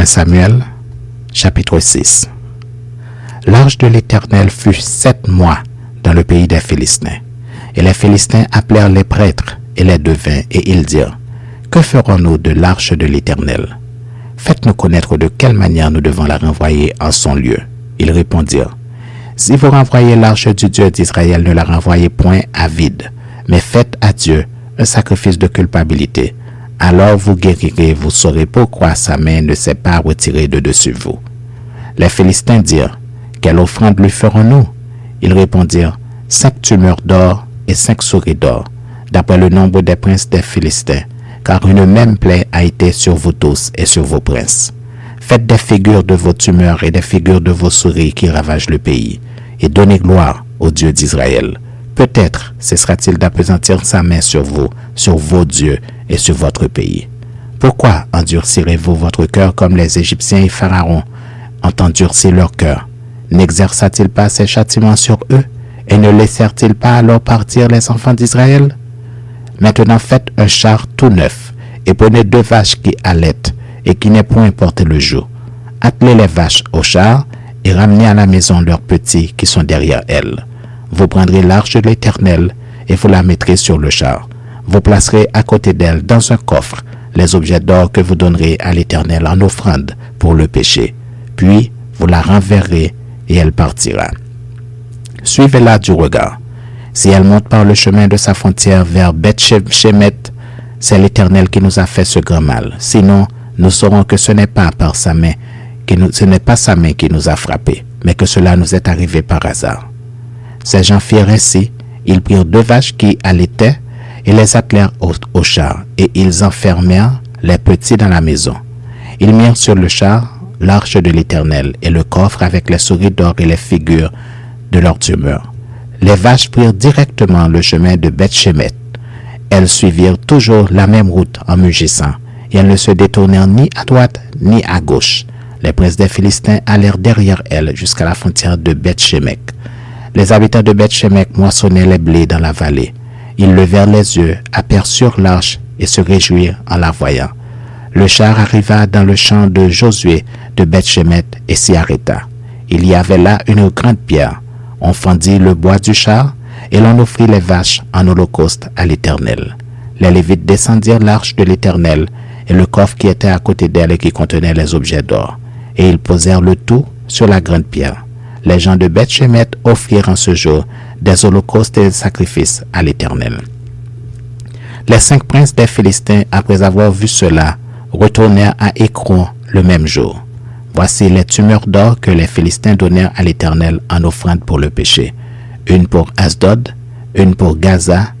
1 Samuel, chapitre 6. L'arche de l'Éternel fut 7 mois dans le pays des Philistins. Et les Philistins appelèrent les prêtres et les devins, et ils dirent, « Que ferons-nous de l'arche de l'Éternel? Faites-nous connaître de quelle manière nous devons la renvoyer en son lieu. » Ils répondirent, « Si vous renvoyez l'arche du Dieu d'Israël, ne la renvoyez point à vide, mais faites à Dieu un sacrifice de culpabilité. Alors vous guérirez, vous saurez pourquoi sa main ne s'est pas retirée de dessus vous. » Les Philistins dirent, « Quelle offrande lui ferons-nous? » Ils répondirent, « 5 tumeurs d'or et 5 souris d'or, d'après le nombre des princes des Philistins, car une même plaie a été sur vous tous et sur vos princes. Faites des figures de vos tumeurs et des figures de vos souris qui ravagent le pays, et donnez gloire au Dieu d'Israël. Peut-être cessera-t-il d'appesantir sa main sur vous, sur vos dieux et sur votre pays. Pourquoi endurcirez-vous votre cœur comme les Égyptiens et Pharaon ont endurci leur cœur? N'exerça-t-il pas ses châtiments sur eux, et ne laissèrent-ils pas alors partir les enfants d'Israël? Maintenant faites un char tout neuf, et prenez 2 vaches qui allaitent, et qui n'aient point porté le joug. Attelez les vaches au char, et ramenez à la maison leurs petits qui sont derrière elles. Vous prendrez l'arche de l'Éternel, et vous la mettrez sur le char. Vous placerez à côté d'elle, dans un coffre, les objets d'or que vous donnerez à l'Éternel en offrande pour le péché. Puis vous la renverrez, et elle partira. Suivez-la du regard. Si elle monte par le chemin de sa frontière vers Beth-Shemesh, c'est l'Éternel qui nous a fait ce grand mal. Sinon, nous saurons que ce n'est pas sa main qui nous a frappés, mais que cela nous est arrivé par hasard. Ces gens firent ainsi. Ils prirent 2 vaches qui allaitaient et les attelèrent au char, et ils enfermèrent les petits dans la maison. Ils mirent sur le char l'arche de l'Éternel et le coffre avec les souris d'or et les figures de leurs tumeurs. Les vaches prirent directement le chemin de Beth-Shemesh. Elles suivirent toujours la même route en mugissant, et elles ne se détournèrent ni à droite ni à gauche. Les princes des Philistins allèrent derrière elles jusqu'à la frontière de Beth-Shemesh. Les habitants de Beth-Shemesh moissonnaient les blés dans la vallée. Ils levèrent les yeux, aperçurent l'arche et se réjouirent en la voyant. Le char arriva dans le champ de Josué de Beth-Shemesh et s'y arrêta. Il y avait là une grande pierre. On fendit le bois du char et l'on offrit les vaches en holocauste à l'Éternel. Les Lévites descendirent l'arche de l'Éternel et le coffre qui était à côté d'elle et qui contenait les objets d'or. Et ils posèrent le tout sur la grande pierre. Les gens de Beth-Shemesh offrirent en ce jour des holocaustes et des sacrifices à l'Éternel. Les 5 princes des Philistins, après avoir vu cela, retournèrent à Écron le même jour. Voici les tumeurs d'or que les Philistins donnèrent à l'Éternel en offrande pour le péché. Une pour Asdod, une pour Gaza,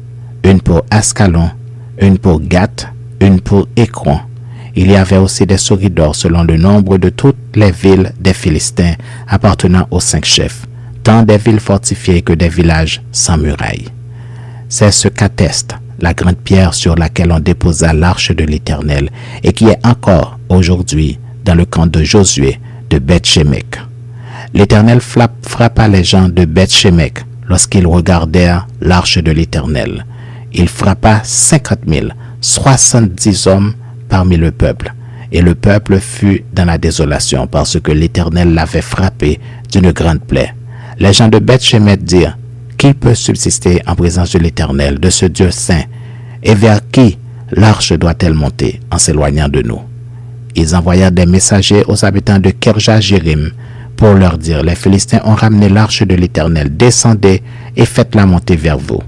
une pour Ascalon, une pour Gath, une pour Écron. Il y avait aussi des souris d'or selon le nombre de toutes les villes des Philistins appartenant aux 5 chefs, tant des villes fortifiées que des villages sans murailles. C'est ce qu'atteste la grande pierre sur laquelle on déposa l'arche de l'Éternel et qui est encore aujourd'hui dans le camp de Josué de Beth-Shemesh. L'Éternel frappa les gens de Beth-Shemesh lorsqu'ils regardèrent l'arche de l'Éternel. Il frappa 50 000, 70 hommes parmi le peuple, et le peuple fut dans la désolation parce que l'Éternel l'avait frappé d'une grande plaie. Les gens de Beth-Shemesh dirent, « Qui peut subsister en présence de l'Éternel, de ce Dieu saint, et vers qui l'arche doit-elle monter en s'éloignant de nous ?» Ils envoyèrent des messagers aux habitants de Kirjath-Jéarim pour leur dire, « Les Philistins ont ramené l'arche de l'Éternel, descendez et faites-la monter vers vous. »